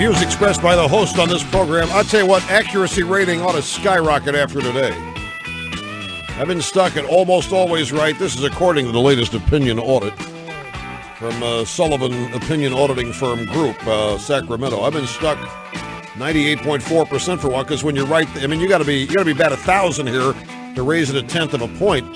Views expressed by the host on this program. I'll tell you what, accuracy rating ought to skyrocket after today. I've been stuck at almost always right. This is according to the latest opinion audit from Sullivan Opinion Auditing Firm Group, Sacramento. I've been stuck 98.4% for a while, because when you're right, I mean, you got to be about 1,000 here to raise it 1/10 of a point.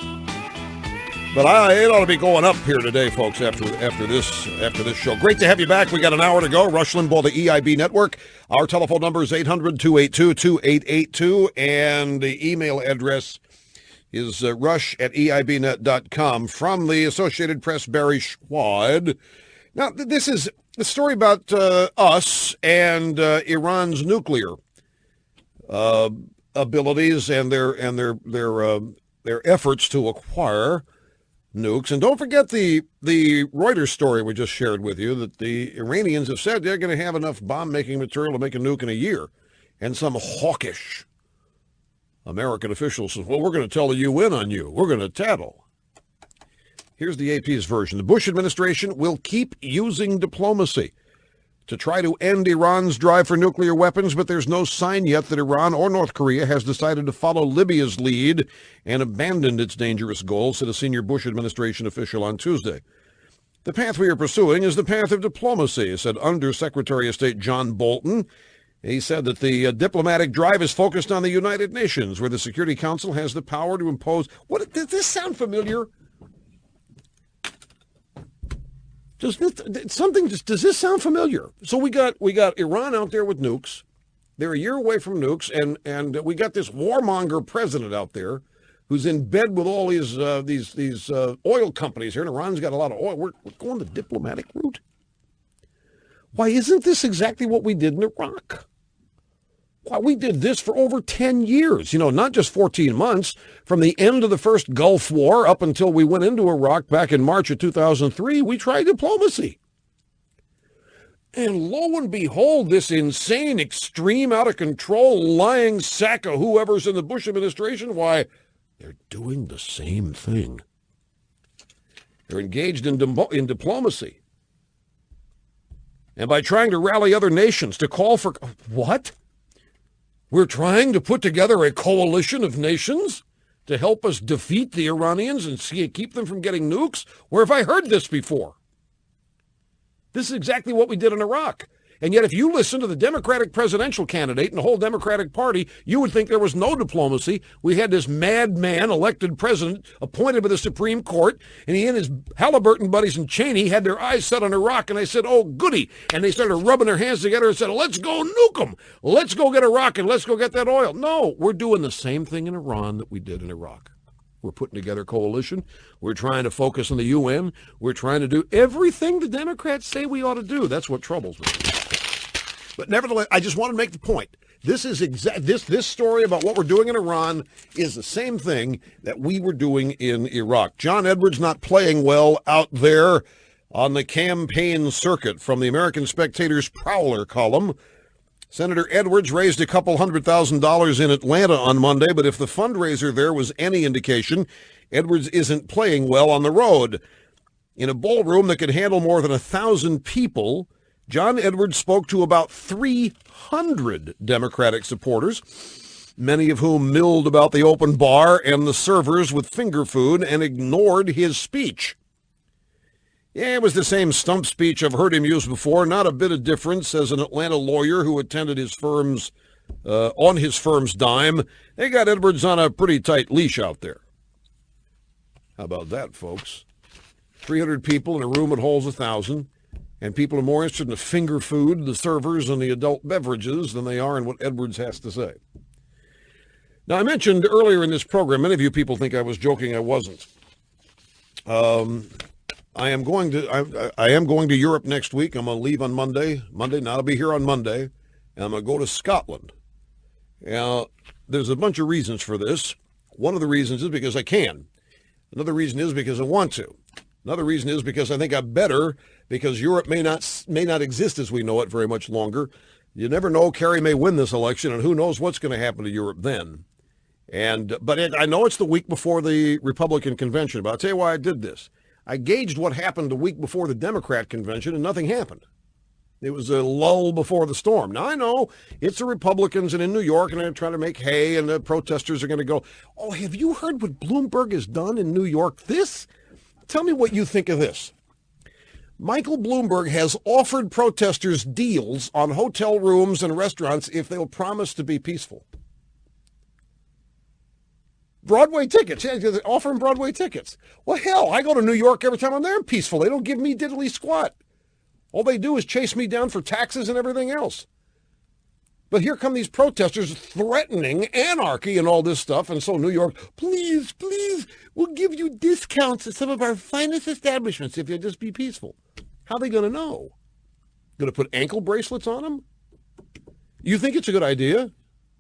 But it ought to be going up here today, folks, after this show. Great to have you back. We got an hour to go. Rush Limbaugh, the EIB Network. Our telephone number is 800-282-2882, and the email address is rush@eibnet.com. From the Associated Press, Barry Schwad. Now, this is a story about us and Iran's nuclear abilities and their efforts to acquire nukes. And don't forget the Reuters story we just shared with you, that the Iranians have said they're going to have enough bomb-making material to make a nuke in a year. And some hawkish American officials says, well, we're going to tell the UN on you. We're going to tattle. Here's the AP's version. The Bush administration will keep using diplomacy to try to end Iran's drive for nuclear weapons, but there's no sign yet that Iran or North Korea has decided to follow Libya's lead and abandoned its dangerous goals, said a senior Bush administration official on Tuesday. The path we are pursuing is the path of diplomacy, said Undersecretary of State John Bolton. He said that the diplomatic drive is focused on the United Nations, where the Security Council has the power to impose... Does this sound familiar? Does this sound familiar? So we got Iran out there with nukes. They're a year away from nukes, and we got this warmonger president out there who's in bed with all these oil companies here, and Iran's got a lot of oil. We're going the diplomatic route. Why isn't this exactly what we did in Iraq? Why, we did this for over 10 years, not just 14 months, from the end of the first Gulf War up until we went into Iraq back in March of 2003, we tried diplomacy. And lo and behold, this insane, extreme, out of control, lying sack of whoever's in the Bush administration, why, they're doing the same thing. They're engaged in diplomacy. And by trying to rally other nations to call for... What? We're trying to put together a coalition of nations to help us defeat the Iranians and keep them from getting nukes? Where have I heard this before? This is exactly what we did in Iraq. And yet if you listen to the Democratic presidential candidate and the whole Democratic Party, you would think there was no diplomacy. We had this madman elected president appointed by the Supreme Court, and he and his Halliburton buddies and Cheney had their eyes set on Iraq, and they said, oh, goody. And they started rubbing their hands together and said, let's go nuke them. Let's go get Iraq and let's go get that oil. No, we're doing the same thing in Iran that we did in Iraq. We're putting together a coalition. We're trying to focus on the UN. We're trying to do everything the Democrats say we ought to do. That's what troubles me. But nevertheless, I just want to make the point. This is this story about what we're doing in Iran is the same thing that we were doing in Iraq. John Edwards not playing well out there on the campaign circuit. From the American Spectator's Prowler column, Senator Edwards raised a couple $100,000 in Atlanta on Monday, but if the fundraiser there was any indication, Edwards isn't playing well on the road. In a ballroom that could handle more than 1,000 people, John Edwards spoke to about 300 Democratic supporters, many of whom milled about the open bar and the servers with finger food and ignored his speech. Yeah, it was the same stump speech I've heard him use before. Not a bit of difference, says an Atlanta lawyer who attended his firm's on his firm's dime. They got Edwards on a pretty tight leash out there. How about that, folks? 300 people in a room that holds 1,000. And people are more interested in the finger food, the servers, and the adult beverages than they are in what Edwards has to say. Now, I mentioned earlier in this program, many of you people think I was joking. I wasn't. I am going to Europe next week. I'm going to leave on Monday. Now I'll be here on Monday, and I'm going to go to Scotland. Now, there's a bunch of reasons for this. One of the reasons is because I can. Another reason is because I want to. Another reason is because I think I'm better, because Europe may not exist as we know it very much longer. You never know. Kerry may win this election, and who knows what's going to happen to Europe then. But I know it's the week before the Republican convention, but I'll tell you why I did this. I gauged what happened the week before the Democrat convention, and nothing happened. It was a lull before the storm. Now, I know it's the Republicans and in New York, and they're trying to make hay, and the protesters are going to go, oh, have you heard what Bloomberg has done in New York? Tell me what you think of this. Michael Bloomberg has offered protesters deals on hotel rooms and restaurants if they'll promise to be peaceful. Broadway tickets. Yeah, they're offering Broadway tickets. Well, hell, I go to New York every time I'm there peaceful. They don't give me diddly squat. All they do is chase me down for taxes and everything else. But here come these protesters threatening anarchy and all this stuff. And so New York, please, we'll give you discounts at some of our finest establishments if you'll just be peaceful. How are they going to know? Going to put ankle bracelets on them? You think it's a good idea?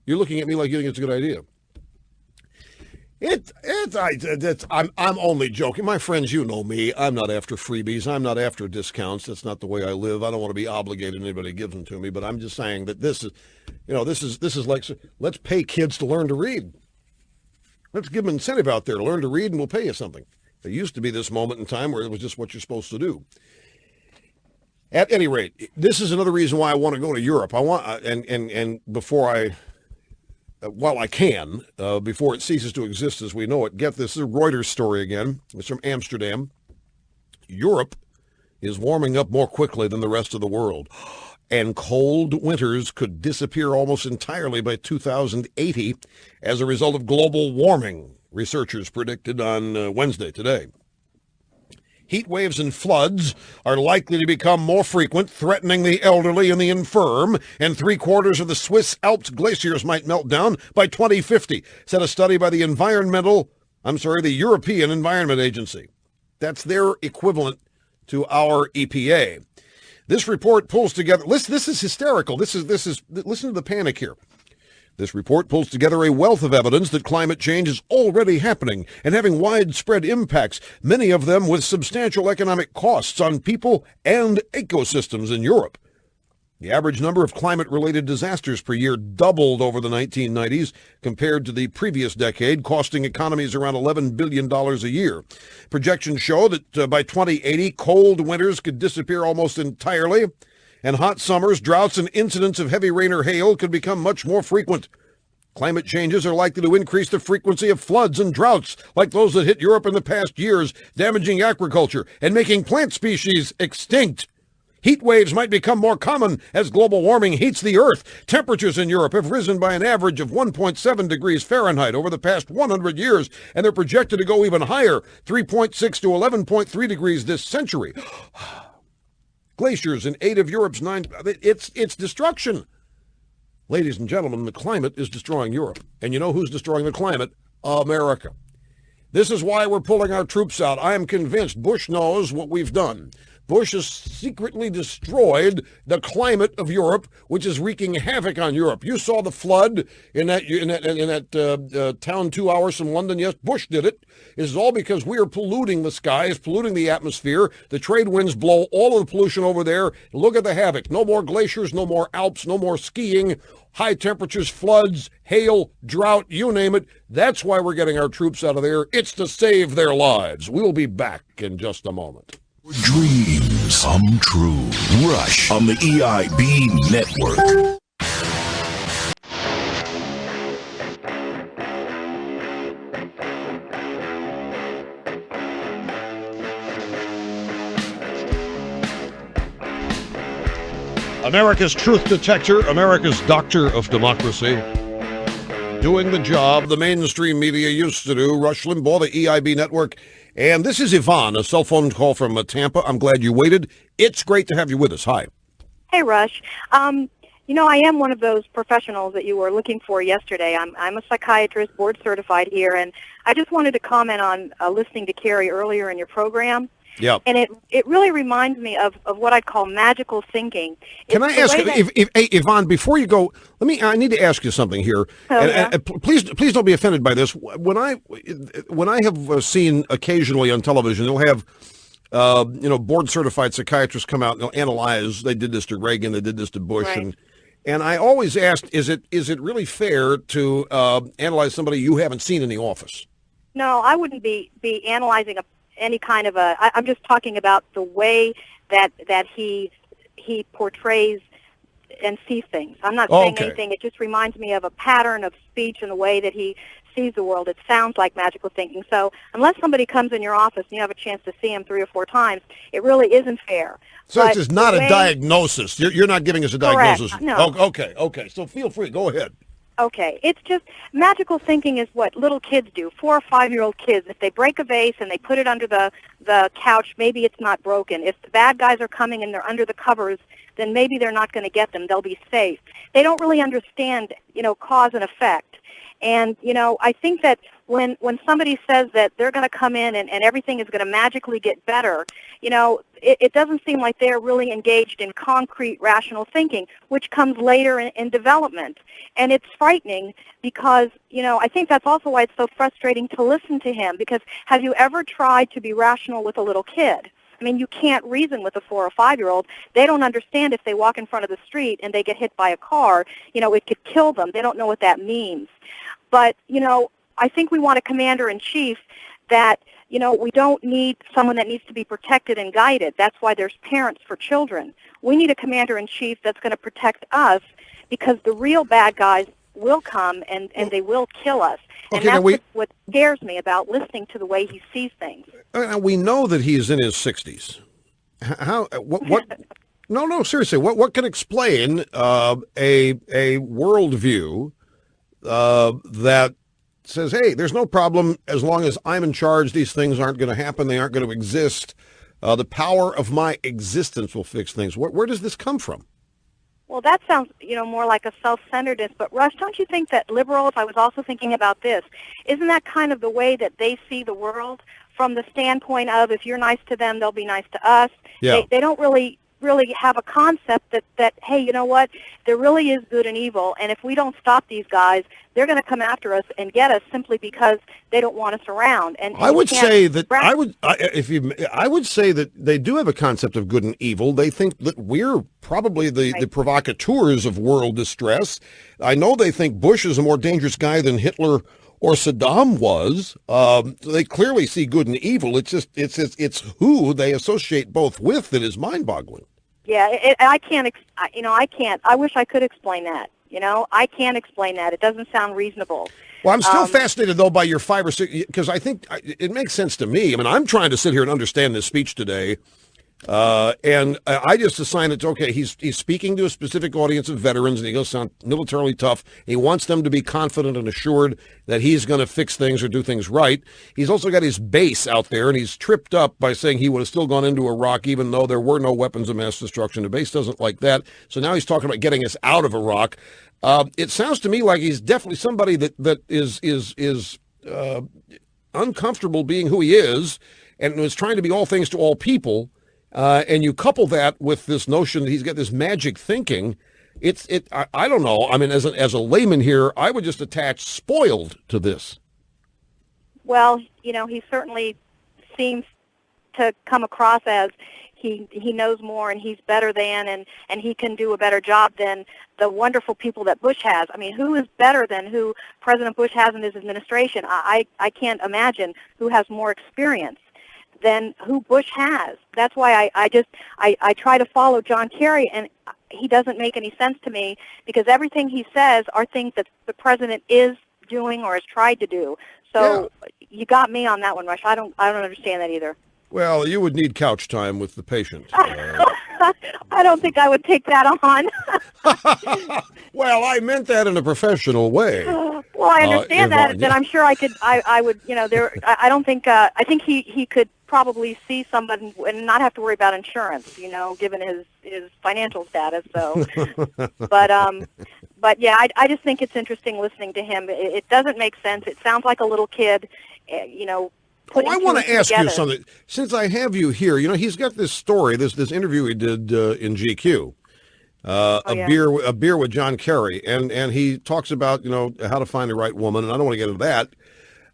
You're looking at me like you think it's a good idea. I'm only joking. My friends, you know me. I'm not after freebies. I'm not after discounts. That's not the way I live. I don't want to be obligated to anybody who gives them to me. But I'm just saying that this is like, let's pay kids to learn to read. Let's give them incentive out there to learn to read, and we'll pay you something. There used to be this moment in time where it was just what you're supposed to do. At any rate, this is another reason why I want to go to Europe. I want and before I. While I can, before it ceases to exist as we know it. Get this, is a Reuters story again. It's from Amsterdam. Europe is warming up more quickly than the rest of the world, and cold winters could disappear almost entirely by 2080 as a result of global warming, researchers predicted on Wednesday, today. Heat waves and floods are likely to become more frequent, threatening the elderly and the infirm, and 3/4 of the Swiss Alps glaciers might melt down by 2050, said a study by the European Environment Agency. That's their equivalent to our EPA. This report pulls together, this is hysterical. Listen to the panic here. This report pulls together a wealth of evidence that climate change is already happening and having widespread impacts, many of them with substantial economic costs on people and ecosystems in Europe. The average number of climate-related disasters per year doubled over the 1990s compared to the previous decade, costing economies around $11 billion a year. Projections show that by 2080, cold winters could disappear almost entirely, and hot summers, droughts, and incidents of heavy rain or hail could become much more frequent. Climate changes are likely to increase the frequency of floods and droughts like those that hit Europe in the past years, damaging agriculture and making plant species extinct. Heat waves might become more common as global warming heats the earth. Temperatures in Europe have risen by an average of 1.7 degrees Fahrenheit over the past 100 years, and they're projected to go even higher, 3.6 to 11.3 degrees this century. Glaciers in 8 of Europe's 9, it's destruction. Ladies and gentlemen, the climate is destroying Europe. And you know who's destroying the climate? America. This is why we're pulling our troops out. I am convinced Bush knows what we've done. Bush has secretly destroyed the climate of Europe, which is wreaking havoc on Europe. You saw the flood in that town 2 hours from London. Yes, Bush did it. This is all because we are polluting the skies, polluting the atmosphere. The trade winds blow all of the pollution over there. Look at the havoc. No more glaciers, no more Alps, no more skiing, high temperatures, floods, hail, drought, you name it. That's why we're getting our troops out of there. It's to save their lives. We'll be back in just a moment. Dreams come true. Rush on the EIB network. America's truth detector, America's doctor of democracy, doing the job the mainstream media used to do. Rush Limbaugh, the EIB network. And this is Yvonne, a cell phone call from Tampa. I'm glad you waited. It's great to have you with us. Hi. Hey, Rush. I am one of those professionals that you were looking for yesterday. I'm a psychiatrist, board certified here, and I just wanted to comment on listening to Carrie earlier in your program. Yeah. And it really reminds me of what I'd call magical thinking. Can I ask, Yvonne, before you go, I need to ask you something here. Please don't be offended by this. When I have seen occasionally on television, they'll have, board certified psychiatrists come out and they'll analyze, they did this to Reagan, they did this to Bush. Right. And I always asked, is it really fair to analyze somebody you haven't seen in the office? No, I wouldn't be analyzing any kind of I'm just talking about the way that he he portrays and sees things. I'm not saying Okay. anything. It just reminds me of a pattern of speech and the way that he sees the world. It sounds like magical thinking. So unless somebody comes in your office and you have a chance to see him 3 or 4 times, it really isn't fair. So But it's just not the a way- diagnosis. You're not giving us a Correct. diagnosis. No. Oh, okay. So feel free. Go ahead. Okay, it's just magical thinking is what little kids do. 4 or 5-year-old kids, if they break a vase and they put it under the couch, maybe it's not broken. If the bad guys are coming and they're under the covers, then maybe they're not going to get them. They'll be safe. They don't really understand, cause and effect. And, I think that when somebody says that they're going to come in and everything is going to magically get better, it doesn't seem like they're really engaged in concrete, rational thinking, which comes later in development. And it's frightening because, I think that's also why it's so frustrating to listen to him, because have you ever tried to be rational with a little kid? I mean, you can't reason with a 4 or 5-year-old. They don't understand if they walk in front of the street and they get hit by a car, it could kill them. They don't know what that means. But, I think we want a commander-in-chief that, we don't need someone that needs to be protected and guided. That's why there's parents for children. We need a commander-in-chief that's going to protect us, because the real bad guys will come and they will kill us. And Okay, now that's what scares me about listening to the way he sees things. We know that he's in his 60s. What? No, seriously. What can explain a worldview that says, hey, there's no problem as long as I'm in charge. These things aren't going to happen. They aren't going to exist. The power of my existence will fix things. Where does this come from? Well, that sounds, more like a self-centeredness. But, Rush, don't you think that liberals, I was also thinking about this, isn't that kind of the way that they see the world, from the standpoint of if you're nice to them, they'll be nice to us? Yeah. They don't really have a concept that, hey, you know what, there really is good and evil, and if we don't stop these guys, they're going to come after us and get us simply because they don't want us around. And I would say that I would say that they do have a concept of good and evil. They think that we're probably the provocateurs of world distress. I know they think Bush is a more dangerous guy than Hitler or Saddam was. They clearly see good and evil. It's just it's who they associate both with that is mind-boggling. Yeah, I can't. I can't. I wish I could explain that. I can't explain that. It doesn't sound reasonable. Well, I'm still fascinated, though, by your 5 or 6, because I think it makes sense to me. I mean, I'm trying to sit here and understand this speech today, and I just assign it to, okay, he's speaking to a specific audience of veterans, and he goes sound militarily tough. He wants them to be confident and assured that he's going to fix things or do things right. He's also got his base out there, and he's tripped up by saying he would have still gone into Iraq even though there were no weapons of mass destruction. The base doesn't like that. So now he's talking about getting us out of Iraq. It sounds to me like he's definitely somebody that is uncomfortable being who he is and is trying to be all things to all people. And you couple that with this notion that he's got this magic thinking. I don't know. I mean, as a layman here, I would just attach spoiled to this. Well, he certainly seems to come across as he knows more and he's better than and he can do a better job than the wonderful people that Bush has. I mean, who is better than who President Bush has in his administration? I can't imagine who has more experience than who Bush has. That's why I try to follow John Kerry, and he doesn't make any sense to me because everything he says are things that the president is doing or has tried to do. So You got me on that one, Rush. I don't understand that either. Well, you would need couch time with the patient. I don't think I would take that on. Well, I meant that in a professional way. Well, I understand that, Yvonne, but I'm sure I could. I would. I don't think. I think he could probably see somebody and not have to worry about insurance. Given his financial status. So, but yeah, I just think it's interesting listening to him. It doesn't make sense. It sounds like a little kid. I want to ask you something. Since I have you here, he's got this story, this interview he did in GQ, a beer with John Kerry, and he talks about how to find the right woman, and I don't want to get into that,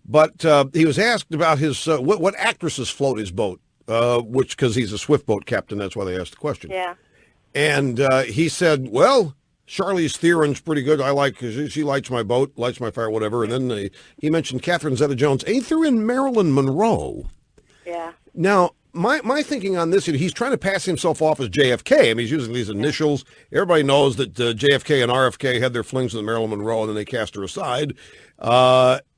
but he was asked about his what actresses float his boat, which because he's a swift boat captain, that's why they asked the question. Yeah, and he said, well, Charlize Theron's pretty good. I like she lights my boat, lights my fire, whatever. And then he mentioned Catherine Zeta-Jones. And he threw in Marilyn Monroe. Yeah. Now, my thinking on this, he's trying to pass himself off as JFK. I mean, he's using these initials. Everybody knows that JFK and RFK had their flings with Marilyn Monroe, and then they cast her aside.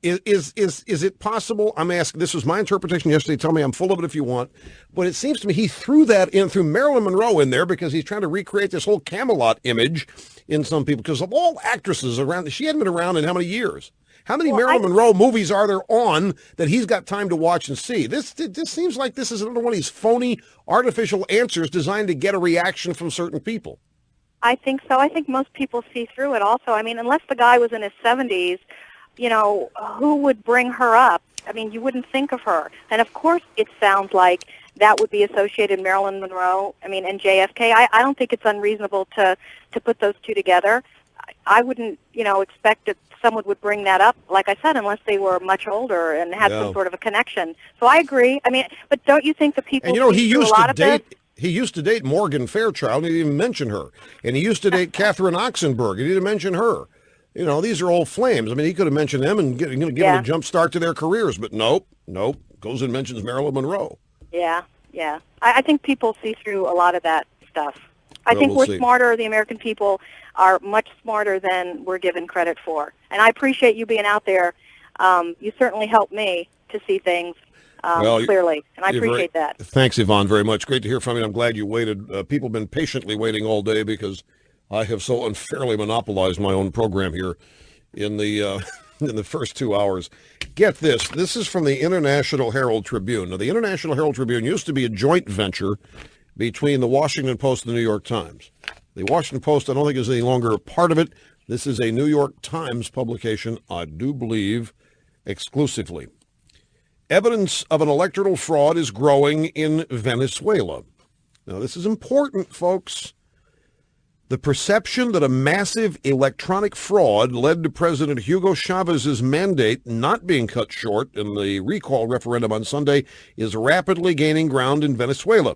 Is it possible? I'm asking. This was my interpretation yesterday. Tell me I'm full of it if you want. But it seems to me he threw Marilyn Monroe in there because he's trying to recreate this whole Camelot image in some people. Because of all actresses around, she hadn't been around in how many years? How many Marilyn Monroe movies are there on that he's got time to watch and see? This seems like this is another one of these phony, artificial answers designed to get a reaction from certain people. I think so. I think most people see through it also. I mean, unless the guy was in his 70s, who would bring her up? I mean, you wouldn't think of her. And, of course, it sounds like that would be associated Marilyn Monroe, and JFK. I don't think it's unreasonable to put those two together. I wouldn't, expect that someone would bring that up, like I said, unless they were much older and had some sort of a connection. So I agree. I mean, but don't you think the people he used to date Morgan Fairchild, and he didn't even mention her. And he used to date Catherine Oxenberg, and he didn't mention her. These are old flames. I mean, he could have mentioned them and given them a jump start to their careers, but nope, goes and mentions Marilyn Monroe. Yeah. I think people see through a lot of that stuff. I think we're smarter. The American people are much smarter than we're given credit for. And I appreciate you being out there. You certainly helped me to see things clearly, and I appreciate that. Thanks, Yvonne, very much. Great to hear from you. I'm glad you waited. People have been patiently waiting all day because I have so unfairly monopolized my own program here in the in the first 2 hours. Get this. This is from the International Herald Tribune. Now, the International Herald Tribune used to be a joint venture between the Washington Post and the New York Times. The Washington Post, I don't think, is any longer a part of it. This is a New York Times publication, I do believe, exclusively. Evidence of an electoral fraud is growing in Venezuela. Now, this is important, folks. The perception that a massive electronic fraud led to President Hugo Chavez's mandate not being cut short in the recall referendum on Sunday is rapidly gaining ground in Venezuela.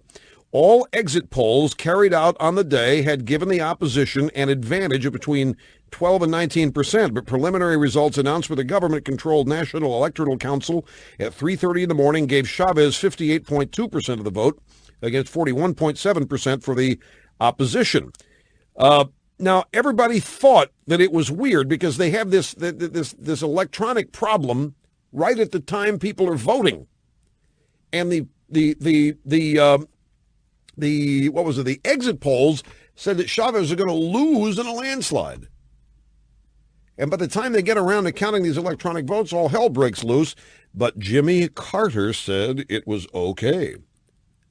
All exit polls carried out on the day had given the opposition an advantage of between 12 and 19%, but preliminary results announced by the government-controlled National Electoral Council at 3:30 in the morning gave Chavez 58.2% of the vote against 41.7% for the opposition. Now, everybody thought that it was weird because they have this electronic problem right at the time people are voting, and the exit polls said that Chavez are going to lose in a landslide. And by the time they get around to counting these electronic votes, all hell breaks loose. But Jimmy Carter said it was okay.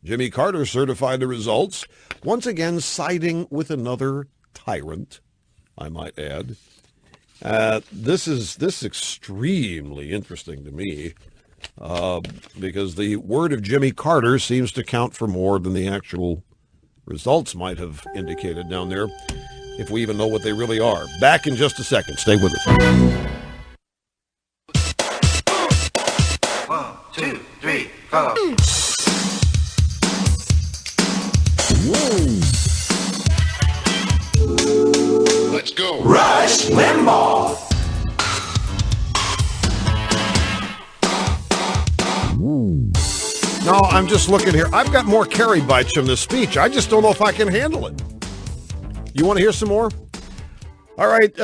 Jimmy Carter certified the results, once again siding with another tyrant, I might add. This is extremely interesting to me. Because the word of Jimmy Carter seems to count for more than the actual results might have indicated down there, if we even know what they really are. Back in just a second. Stay with us. 1, 2, 3, 4. Let's go. Rush Limbaugh. No, I'm just looking here. I've got more Kerry bites from this speech. I just don't know if I can handle it. You want to hear some more? All right.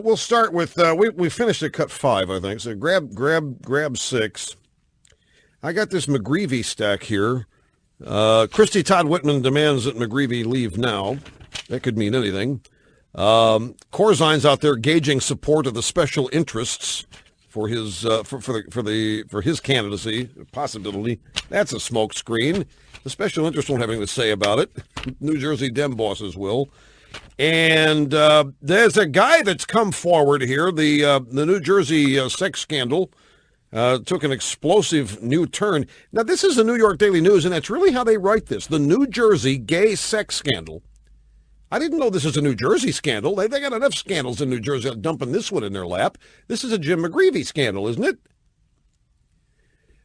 We'll start with, we finished at cut 5, I think. So grab 6. I got this McGreevy stack here. Christy Todd Whitman demands that McGreevy leave now. That could mean anything. Corzine's out there gauging support of the special interests for his for his candidacy possibility. That's a smoke screen. The special interest won't have anything to say about it. New Jersey Dem bosses will. And there's a guy that's come forward here. The New Jersey sex scandal took an explosive new turn. Now, this is the New York Daily News, and that's really how they write this. The New Jersey gay sex scandal. I didn't know this was a New Jersey scandal. They got enough scandals in New Jersey dumping this one in their lap. This is a Jim McGreevy scandal, isn't it?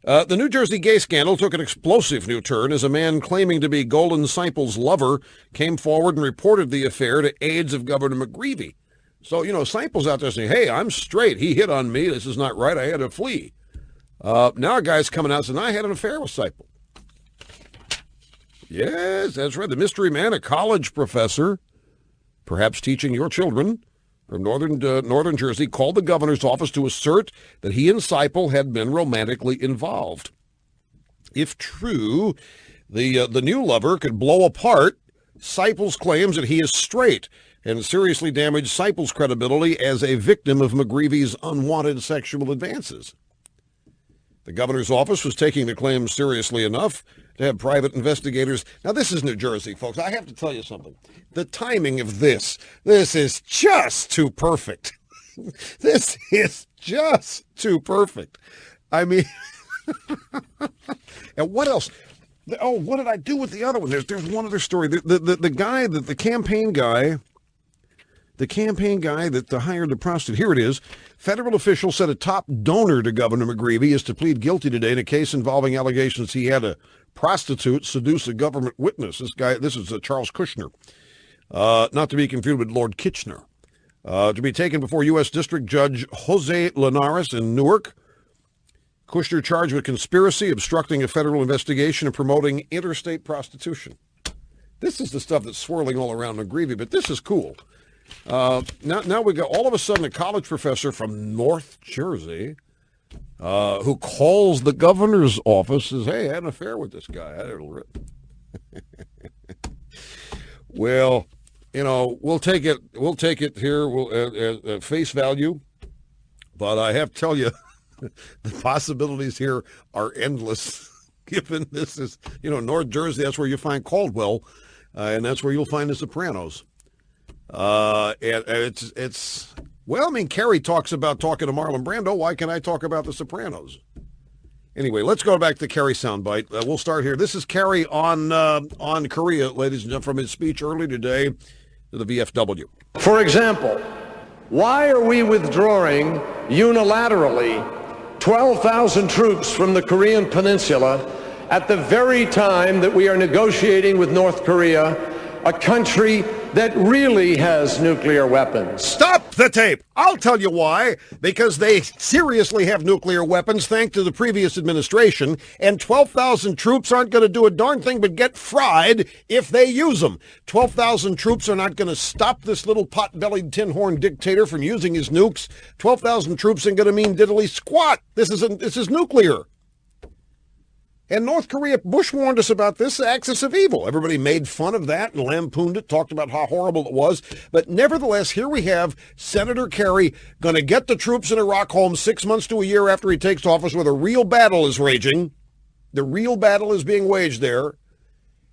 The New Jersey gay scandal took an explosive new turn as a man claiming to be Golden Seimpel's lover came forward and reported the affair to aides of Governor McGreevy. So, Seimpel's out there saying, hey, I'm straight. He hit on me. This is not right. I had to flee. Now a guy's coming out saying, I had an affair with Seimpel. Yes, that's right. The mystery man, a college professor, perhaps teaching your children from northern Jersey, called the governor's office to assert that he and Seipel had been romantically involved. If true, the new lover could blow apart Seipel's claims that he is straight and seriously damage Seipel's credibility as a victim of McGreevy's unwanted sexual advances. The governor's office was taking the claims seriously enough to have private investigators. Now, this is New Jersey, folks. I have to tell you something. The timing of this is just too perfect. This is just too perfect. I mean, and what else? Oh, what did I do with the other one? There's one other story. The campaign guy that hired the prostitute. Here it is. Federal officials said a top donor to Governor McGreevy is to plead guilty today in a case involving allegations he had a prostitute seduce a government witness. This is Charles Kushner, not to be confused with Lord Kitchener, to be taken before U.S. District Judge Jose Linares in Newark. Kushner charged with conspiracy, obstructing a federal investigation, and promoting interstate prostitution. This is the stuff that's swirling all around McGreevy, but this is cool. Now we got all of a sudden a college professor from North Jersey who calls the governor's office, says, "Hey, I had an affair with this guy." Well, we'll take it here at face value, but I have to tell you, the possibilities here are endless. Given this is, North Jersey, that's where you find Caldwell, and that's where you'll find the Sopranos. And it's well, I mean, Kerry talks about talking to Marlon Brando. Why can't I talk about the Sopranos? Anyway, let's go back to Kerry soundbite. We'll start here. This is Kerry on Korea, ladies and gentlemen, from his speech early today to the VFW. For example, why are we withdrawing unilaterally 12,000 troops from the Korean Peninsula at the very time that we are negotiating with North Korea, a country that really has nuclear weapons? Stop the tape. I'll tell you why. Because they seriously have nuclear weapons thanks to the previous administration, and 12,000 troops aren't going to do a darn thing but get fried if they use them. 12,000 troops are not going to stop this little pot-bellied tin-horn dictator from using his nukes. 12,000 troops ain't going to mean diddly squat. This is nuclear. And North Korea, Bush warned us about this axis of evil. Everybody made fun of that and lampooned it, talked about how horrible it was. But nevertheless, here we have Senator Kerry going to get the troops in Iraq home 6 months to a year after he takes office, where the real battle is raging. The real battle is being waged there.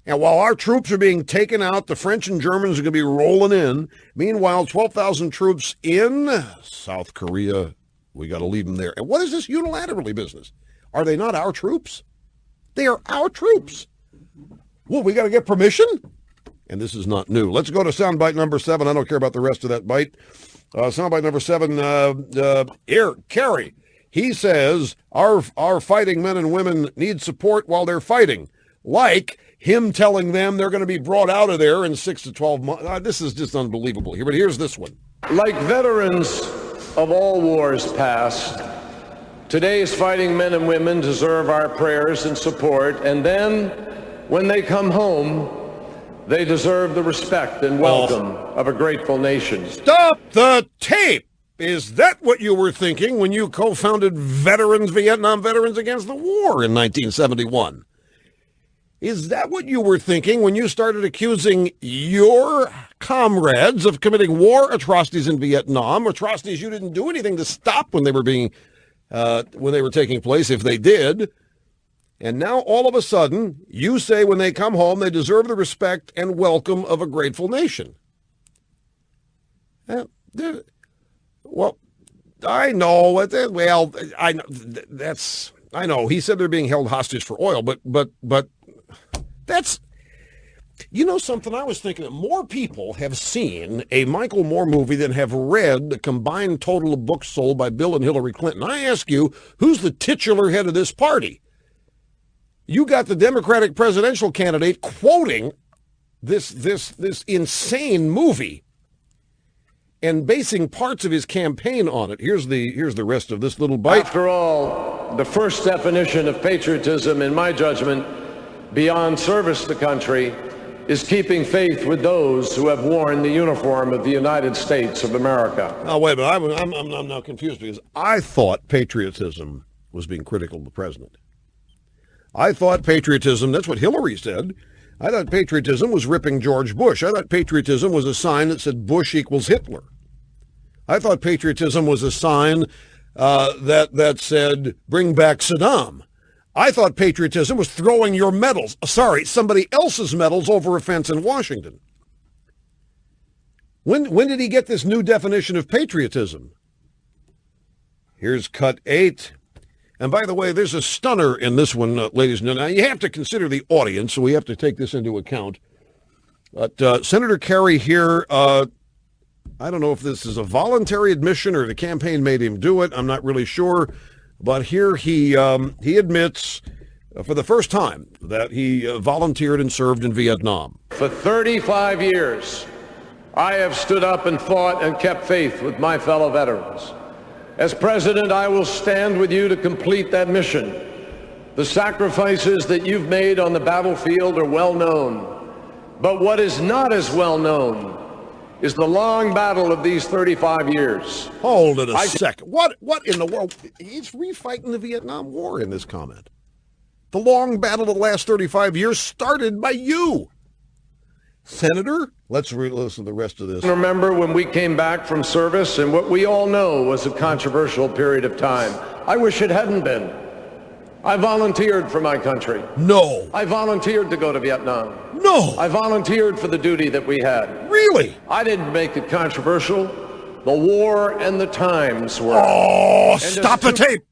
And while our troops are being taken out, the French and Germans are going to be rolling in. Meanwhile, 12,000 troops in South Korea, we got to leave them there. And what is this unilaterally business? Are they not our troops? They are our troops. Well, we got to get permission? And this is not new. Let's go to soundbite number 7. I don't care about the rest of that bite. Soundbite number 7, Kerry. He says our fighting men and women need support while they're fighting. Like him telling them they're going to be brought out of there in 6 to 12 months. This is just unbelievable here. But here's this one. Like veterans of all wars past, today's fighting men and women deserve our prayers and support, and then when they come home, they deserve the respect and welcome of a grateful nation. Stop the tape! Is that what you were thinking when you co-founded Vietnam Veterans Against the War in 1971? Is that what you were thinking when you started accusing your comrades of committing war atrocities in Vietnam, atrocities you didn't do anything to stop when they were taking place, if they did? And now all of a sudden, you say when they come home, they deserve the respect and welcome of a grateful nation. Well, I know. Well, I know. He said they're being held hostage for oil, but that's, something. I was thinking that more people have seen a Michael Moore movie than have read the combined total of books sold by Bill and Hillary Clinton. I ask you, who's the titular head of this party? You got the Democratic presidential candidate quoting this insane movie and basing parts of his campaign on it. Here's the rest of this little bite. After all, the first definition of patriotism, in my judgment, beyond service to country is keeping faith with those who have worn the uniform of the United States of America. Now, wait a minute. I'm now confused because I thought patriotism was being critical of the president. I thought patriotism, that's what Hillary said. I thought patriotism was ripping George Bush. I thought patriotism was a sign that said Bush equals Hitler. I thought patriotism was a sign that said bring back Saddam. I thought patriotism was throwing your medals, somebody else's medals over a fence in Washington. When did he get this new definition of patriotism? Here's cut 8. And by the way, there's a stunner in this one, ladies and gentlemen. Now, you have to consider the audience, so we have to take this into account. But Senator Kerry here, I don't know if this is a voluntary admission or the campaign made him do it. I'm not really sure. But here he admits for the first time that he volunteered and served in Vietnam. For 35 years, I have stood up and fought and kept faith with my fellow veterans. As president, I will stand with you to complete that mission. The sacrifices that you've made on the battlefield are well known. But what is not as well known is the long battle of these 35 years. Hold it a second. What in the world? He's refighting the Vietnam War in this comment. The long battle of the last 35 years started by you. Senator, let's listen to the rest of this. Remember when we came back from service and what we all know was a controversial period of time. I wish it hadn't been. I volunteered for my country. No. I volunteered to go to Vietnam. No. I volunteered for the duty that we had. Really? I didn't make it controversial. The war and the times were. Oh, stop the tape.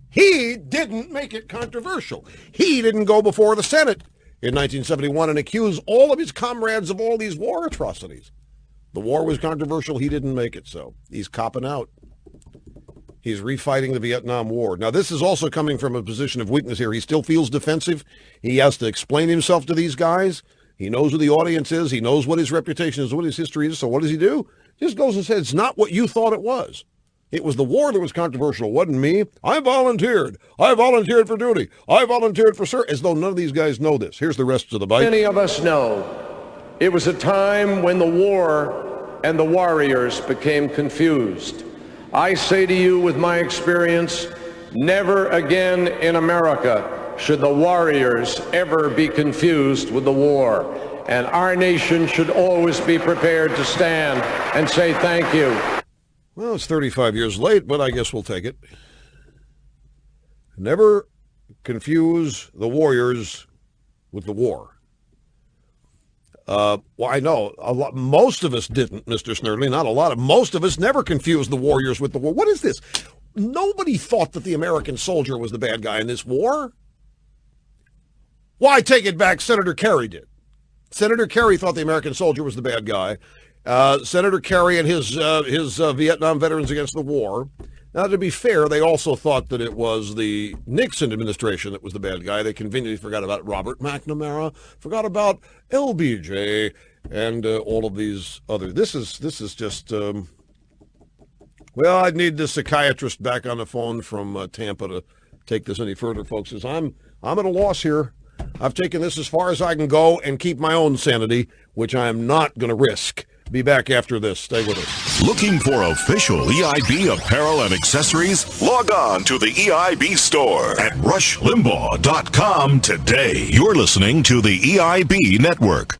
He didn't make it controversial. He didn't go before the Senate in 1971 and accuse all of his comrades of all these war atrocities. The war was controversial. He didn't make it so. He's copping out. He's refighting the Vietnam War. Now, this is also coming from a position of weakness here. He still feels defensive. He has to explain himself to these guys. He knows who the audience is. He knows what his reputation is, what his history is. So what does he do? Just goes and says, it's not what you thought it was. It was the war that was controversial. It wasn't me. I volunteered. I volunteered for duty. I volunteered for service. As though none of these guys know this. Here's the rest of the bite. Many of us know it was a time when the war and the warriors became confused. I say to you with my experience, never again in America should the warriors ever be confused with the war. And our nation should always be prepared to stand and say thank you. Well, it's 35 years late, but I guess we'll take it. Never confuse the warriors with the war. Well, I know most of us didn't, Mr. Snerdley. Not a lot of. Most of us never confused the warriors with the war. What is this? Nobody thought that the American soldier was the bad guy in this war. Well, I take it back. Senator Kerry did. Senator Kerry thought the American soldier was the bad guy. Senator Kerry and his Vietnam Veterans Against the War. Now, to be fair, they also thought that it was the Nixon administration that was the bad guy. They conveniently forgot about Robert McNamara, forgot about LBJ, and all of these other. This is just. Well, I'd need the psychiatrist back on the phone from Tampa to take this any further, folks. As I'm at a loss here. I've taken this as far as I can go and keep my own sanity, which I am not going to risk. Be back after this. Stay with us. Looking for official EIB apparel and accessories? Log on to the EIB store at rushlimbaugh.com today. You're listening to the EIB Network.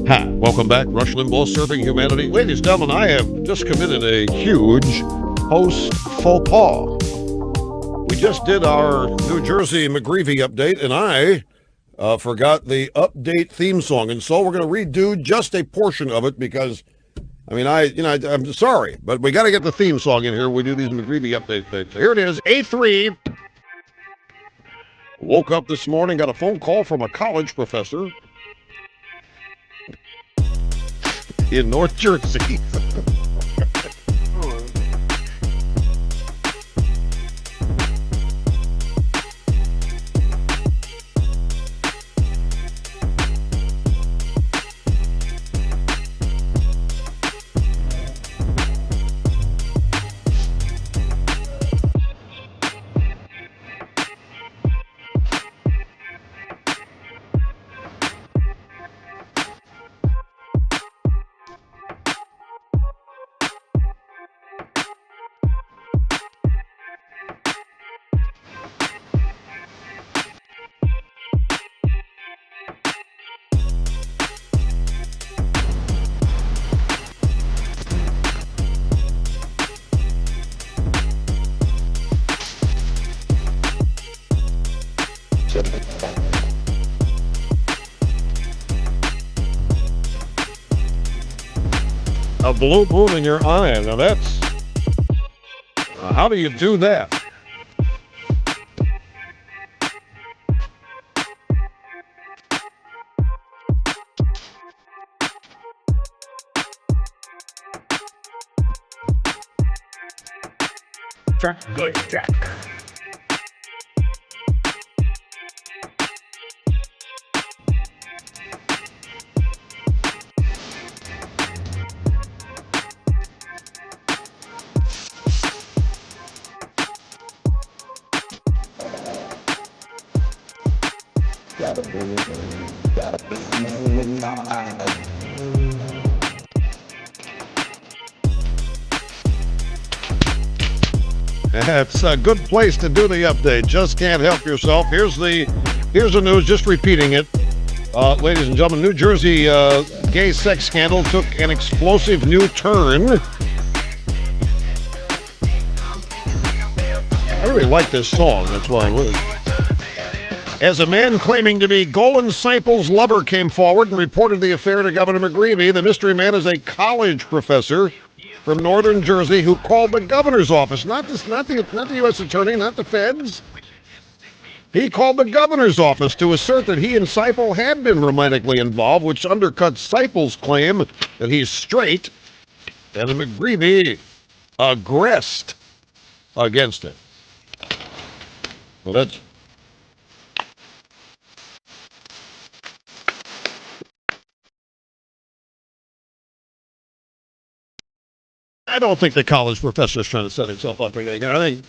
Hi, welcome back. Rush Limbaugh, Serving Humanity. Ladies and gentlemen, I have just committed a huge host faux pas. We just did our New Jersey McGreevy update, and I forgot the update theme song, and so we're going to redo just a portion of it because, I mean, I'm sorry, but we got to get the theme song in here. We do these McGreevy update things. So here it is, A3. Woke up this morning, got a phone call from a college professor in North Jersey. blue moon in your eye. Now that's... how do you do that? Jack, good Jack. It's a good place to do the update. Just can't help yourself. Here's the news, just repeating it. Ladies and gentlemen, New Jersey gay sex scandal took an explosive new turn. I really like this song. That's why I'm with it. As a man claiming to be Golan Seipel's lover came forward and reported the affair to Governor McGreevey, the mystery man is a college professor from northern Jersey who called the governor's office, not the U.S. attorney, not the feds. He called the governor's office to assert that he and Seipel had been romantically involved, which undercuts Seipel's claim that he's straight, and McGreevey aggressed against it. Well, that's... I don't think the college professor is trying to set himself up for anything. I think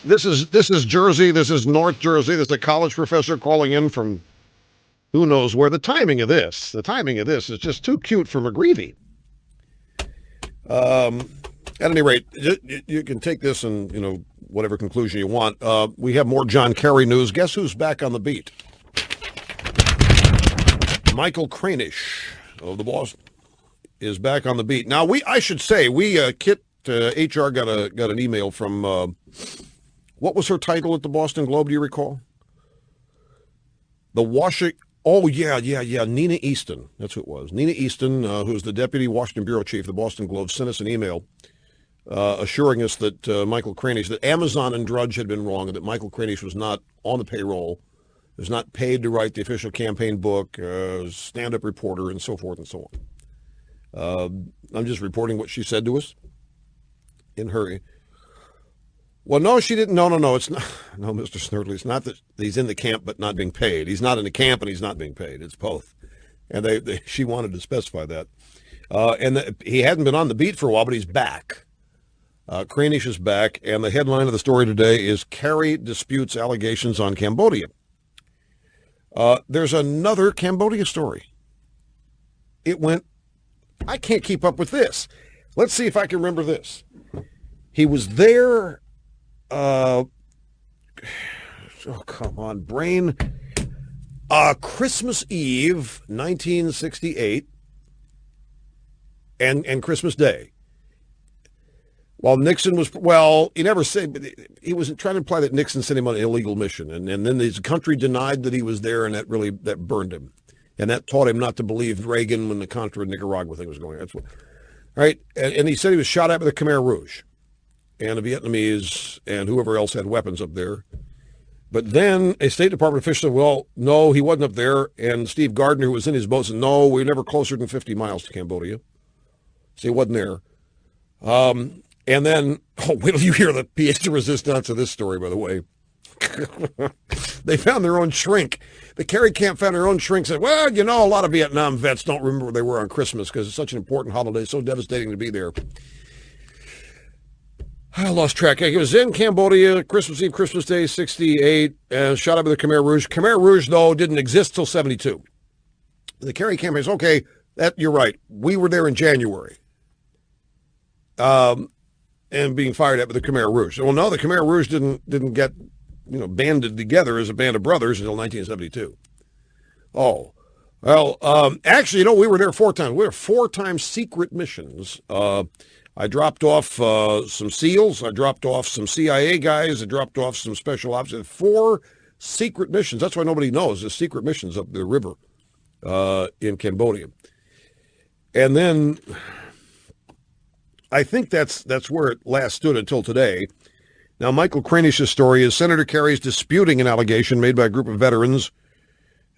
this is Jersey. This is North Jersey. There's a college professor calling in from who knows where. The timing of this is just too cute for McGreevey. At any rate, you can take this and, whatever conclusion you want. We have more John Kerry news. Guess who's back on the beat? Michael Kranish of the Boston is back on the beat. Now, Kit HR got an email from, what was her title at the Boston Globe, do you recall? Nina Easton. That's who it was. Nina Easton, who's the deputy Washington bureau chief of the Boston Globe, sent us an email assuring us that Michael Kranish, that Amazon and Drudge had been wrong, and that Michael Kranish was not on the payroll, was not paid to write the official campaign book, stand-up reporter, and so forth and so on. I'm just reporting what she said to us in her. Well, no, she didn't. No, it's not. No, Mr. Snerdley, it's not that he's in the camp but not being paid. He's not in the camp and he's not being paid. It's both. And she wanted to specify that. He hadn't been on the beat for a while, but he's back. Kranish is back, and the headline of the story today is Kerry disputes allegations on Cambodia. There's another Cambodia story. I can't keep up with this. Let's see if I can remember this. He was there, oh, come on, brain. Christmas Eve, 1968, and Christmas Day. While Nixon was, he never said, but he was trying to imply that Nixon sent him on an illegal mission, and then his country denied that he was there, and that burned him. And that taught him not to believe Reagan when the Contra Nicaragua thing was going on. That's what, right? And he said he was shot at by the Khmer Rouge and the Vietnamese and whoever else had weapons up there. But then a State Department official said, well, no, he wasn't up there. And Steve Gardner, who was in his boat, said, no, we're never closer than 50 miles to Cambodia. So he wasn't there. And then, wait till you hear the pièce de résistance of this story, by the way. They found their own shrink. The Kerry camp found their own shrink, said, well, a lot of Vietnam vets don't remember where they were on Christmas because it's such an important holiday, so devastating to be there. I lost track. He was in Cambodia, Christmas Eve, Christmas Day, 68, and shot up by the Khmer Rouge. Khmer Rouge, though, didn't exist till 72. The Kerry camp says, okay, you're right. We were there in January. And being fired at by the Khmer Rouge. Well, no, the Khmer Rouge didn't get banded together as a band of brothers until 1972. Oh, well, actually, we were there 4 times. We were 4 times secret missions. I dropped off some SEALs. I dropped off some CIA guys. I dropped off some special officers. 4 secret missions. That's why nobody knows the secret missions up the river in Cambodia. And then I think that's where it last stood until today. Now, Michael Kranish's story is Senator Kerry's disputing an allegation made by a group of veterans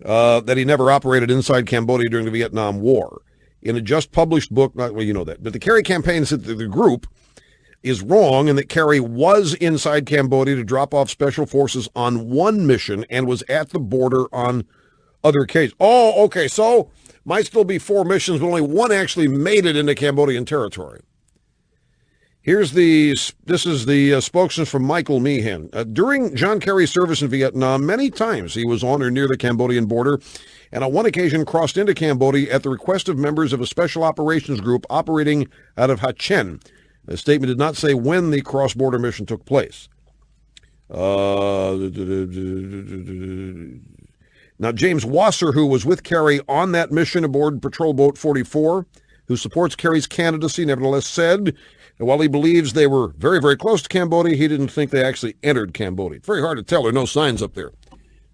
that he never operated inside Cambodia during the Vietnam War. In a just published book, well, you know that, but the Kerry campaign said that the group is wrong and that Kerry was inside Cambodia to drop off special forces on one mission and was at the border on other occasions. Oh, okay, so might still be 4 missions, but only one actually made it into Cambodian territory. This is the spokesman from Michael Meehan. During John Kerry's service in Vietnam, many times he was on or near the Cambodian border, and on one occasion crossed into Cambodia at the request of members of a special operations group operating out of Ha Chen. The statement did not say when the cross-border mission took place. Now, James Wasser, who was with Kerry on that mission aboard Patrol Boat 44, who supports Kerry's candidacy, nevertheless said that while he believes they were very, very close to Cambodia, he didn't think they actually entered Cambodia. It's very hard to tell. There are no signs up there.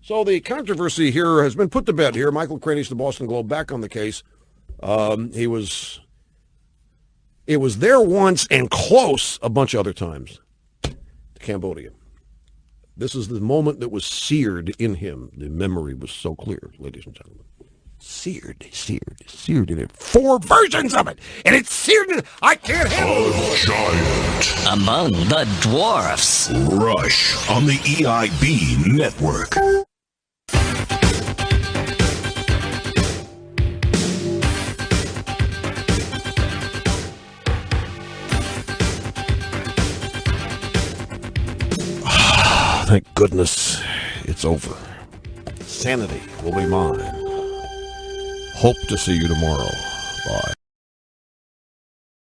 So the controversy here has been put to bed here. Michael Kranish, the Boston Globe, back on the case. It was there once and close a bunch of other times to Cambodia. This is the moment that was seared in him. The memory was so clear, ladies and gentlemen. Seared in it. 4 versions of it, and it's seared. I can't handle it. A giant. Among the dwarfs. Rush on the EIB network. Thank goodness it's over. Sanity will be mine. Hope to see you tomorrow. Bye.